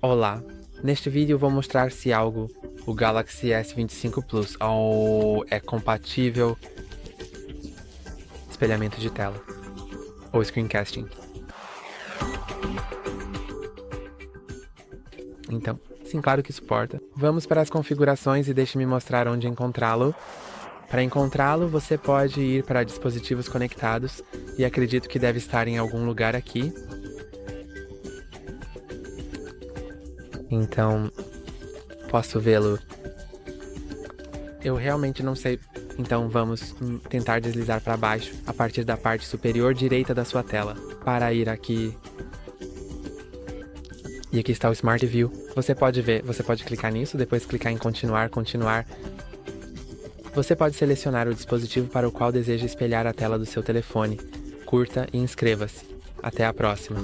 Olá, neste vídeo vou mostrar se o Galaxy S25 Plus é compatível espelhamento de tela ou screencasting. Então, sim, claro que suporta. Vamos para as configurações e deixe-me mostrar onde encontrá-lo. Para encontrá-lo, você pode ir para dispositivos conectados e acredito que deve estar em algum lugar aqui. Então, posso vê-lo. Eu realmente não sei, então vamos tentar deslizar para baixo a partir da parte superior direita da sua tela para ir aqui. E aqui está o Smart View. Você pode ver, você pode clicar nisso, depois clicar em continuar. Você pode selecionar o dispositivo para o qual deseja espelhar a tela do seu telefone. Curta e inscreva-se. Até a próxima!